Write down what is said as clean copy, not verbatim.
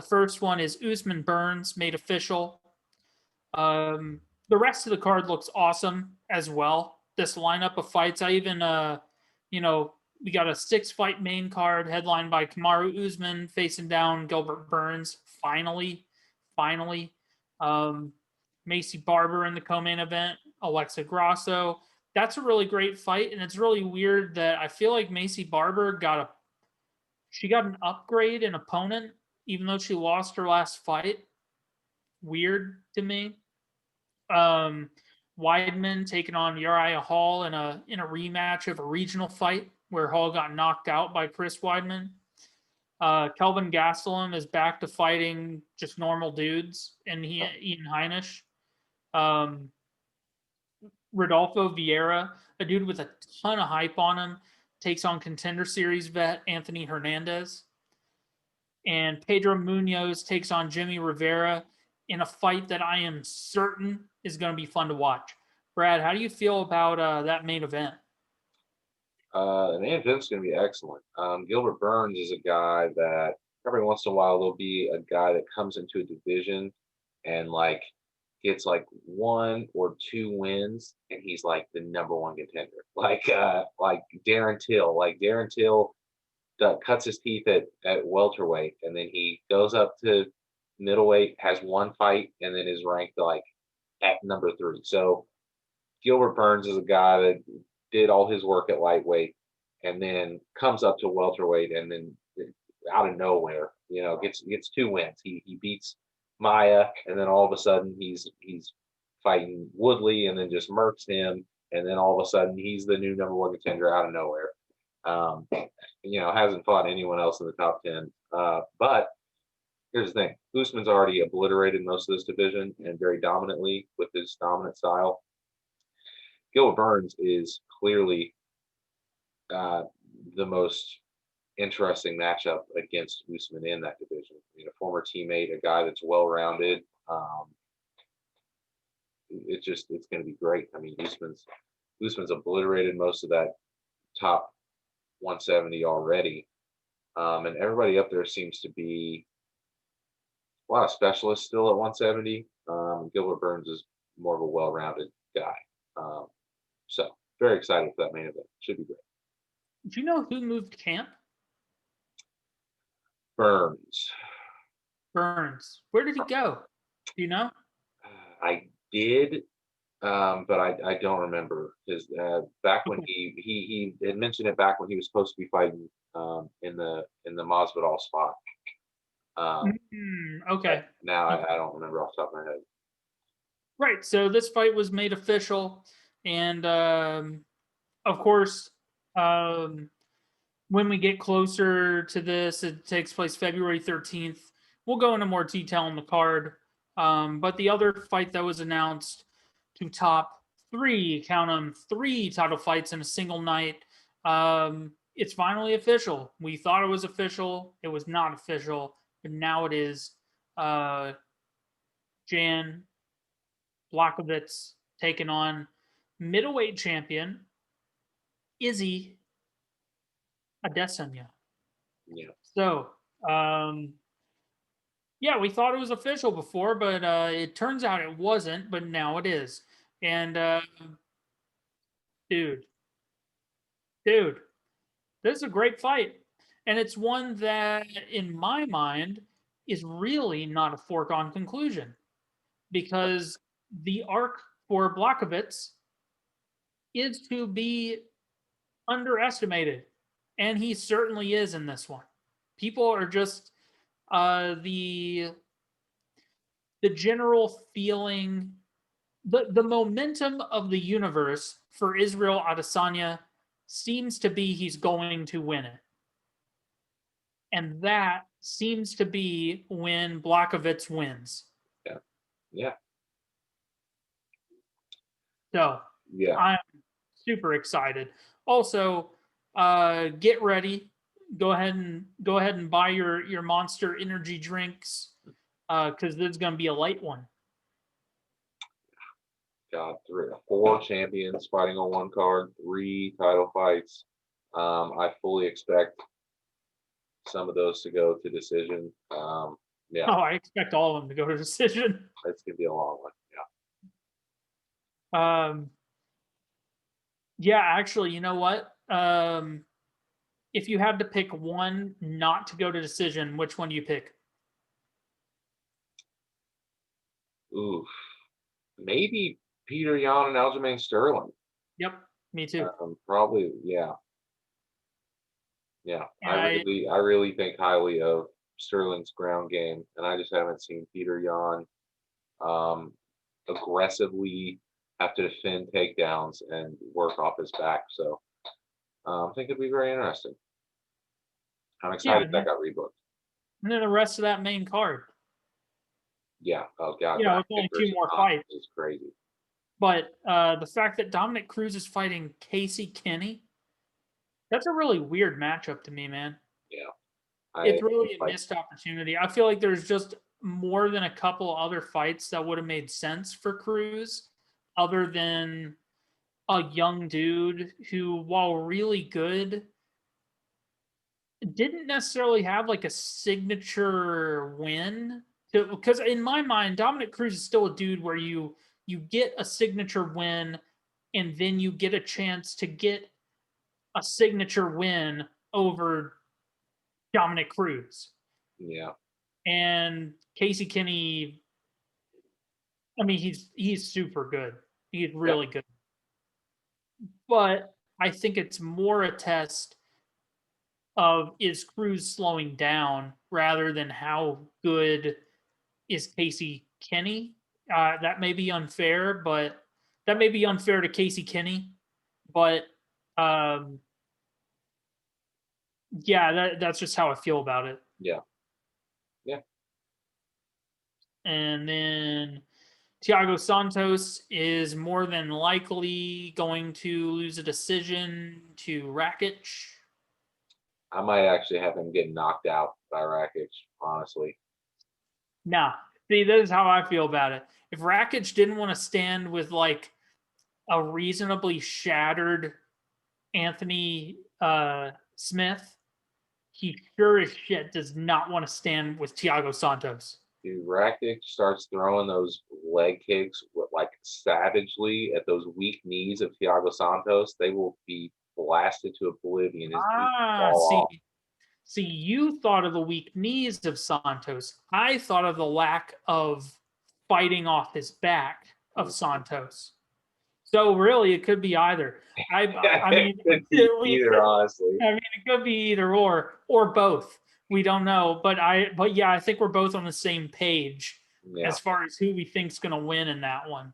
The first one is Usman Burns made official. The rest of the card looks awesome as well. This lineup of fights, I even, we got a 6-fight main card headlined by Kamaru Usman facing down Gilbert Burns. Finally. Macy Barber in the co-main event, Alexa Grasso. That's a really great fight, and it's really weird that I feel like Macy Barber got an upgrade in opponent, even though she lost her last fight. Weird to me. Weidman taking on Uriah Hall in a rematch of a regional fight where Hall got knocked out by Chris Weidman. Kelvin Gastelum is back to fighting just normal dudes, and Ian Heinisch. Rodolfo Vieira, a dude with a ton of hype on him, takes on Contender Series vet Anthony Hernandez. And Pedro Munoz takes on Jimmy Rivera in a fight that I am certain is going to be fun to watch. Brad, how do you feel about that main event? The main event's going to be excellent. Gilbert Burns is a guy that every once in a while there'll be a guy that comes into a division and like gets like 1 or 2 wins, and he's like the #1 contender. Like Darren Till. Like Darren Till cuts his teeth at welterweight, and then he goes up to middleweight, has 1 fight, and then is ranked like at #3. So Gilbert Burns is a guy that did all his work at lightweight and then comes up to welterweight, and then out of nowhere, gets 2 wins. He beats Maya, and then all of a sudden he's fighting Woodley, and then just murks him, and then all of a sudden he's the new #1 contender out of nowhere. Hasn't fought anyone else in the top 10. But here's the thing: Usman's already obliterated most of this division, and very dominantly with his dominant style. Gilbert Burns is clearly the most interesting matchup against Usman in that division. A former teammate, a guy that's well-rounded. It's going to be great. I mean, Usman's obliterated most of that top 170 already, and everybody up there seems to be a lot of specialists still at 170. Gilbert Burns is more of a well-rounded guy. So very excited for that main event. Should be great. Do you know who moved camp? Burns. Where did he go? Do you know? I did, but I don't remember. Because back when he had mentioned it back when he was supposed to be fighting in the Masvidal spot. Okay. Now I don't remember off the top of my head. Right. So this fight was made official, and of course, when we get closer to this, it takes place February 13th. We'll go into more detail on the card. But the other fight that was announced to top 3, count them, 3 title fights in a single night. It's finally official. We thought it was official. It was not official, but now it is. Jan Błachowicz taking on middleweight champion Izzy Adesanya. Yeah. So, we thought it was official before, but it turns out it wasn't, but now it is. And, dude, this is a great fight. And it's one that, in my mind, is really not a foregone conclusion. Because the arc for Błachowicz is to be underestimated. And he certainly is in this one. People are just the general feeling, the momentum of the universe for Israel Adesanya seems to be he's going to win it. And that seems to be when Błachowicz wins. Yeah. So yeah, I'm super excited. Also, get ready. Go ahead and buy your Monster energy drinks, because this is going to be a light one. God, 4 champions fighting on one card, 3 title fights. I fully expect some of those to go to decision. Yeah, Oh, I expect all of them to go to decision. it's gonna be a long one. Um, yeah, actually, you know what? If you had to pick one not to go to decision, which one do you pick? Yeah. Oof. Maybe Peter Yan and Aljamain Sterling. Yep, me too. Probably, yeah. Yeah, And I I really think highly of Sterling's ground game, and I just haven't seen Peter Yan um, aggressively have to defend takedowns and work off his back. So I think it'd be very interesting. I'm yeah, excited that got rebooked. and then the rest of that main card. Yeah. Oh God, It's only Rakic two versus more Khan fights. is crazy. But the fact that Dominic Cruz is fighting Casey Kenny, that's a really weird matchup to me, man. Yeah. It's really a Like missed opportunity. I feel like there's just more than a couple other fights that would have made sense for Cruz, other than a young dude who, while really good, didn't necessarily have like a signature win. Because in my mind, Dominic Cruz is still a dude where you get a signature win, and then you get a chance to get a signature win over Dominic Cruz. yeah, And Casey Kinney, I mean, he's super good. He's yeah, really good. But I think it's more a test of, is Cruz slowing down rather than how good is Casey Kinney. That may be unfair, but that may be unfair to Casey Kinney. But um, yeah, that's just how I feel about it. yeah, yeah. And then Thiago Santos is more than likely going to lose a decision to Rakic. I might actually have him get knocked out by Rakic, honestly. Nah, see, this is how I feel about it. If Rakic didn't want to stand with like a reasonably shattered Anthony Smith, he sure as shit does not want to stand with Thiago Santos. Dude, Rakic starts throwing those leg kicks with, like savagely at those weak knees of Thiago Santos, they will be blasted to oblivion. His knees will Ah, fall off. see, you thought of the weak knees of Santos. I thought of the lack of fighting off his back of Santos. So really, it could be either. I It mean, could be either, honestly. it could be either or both. We don't know, but yeah, I think we're both on the same page Yeah. as far as who we think's going to win in that one.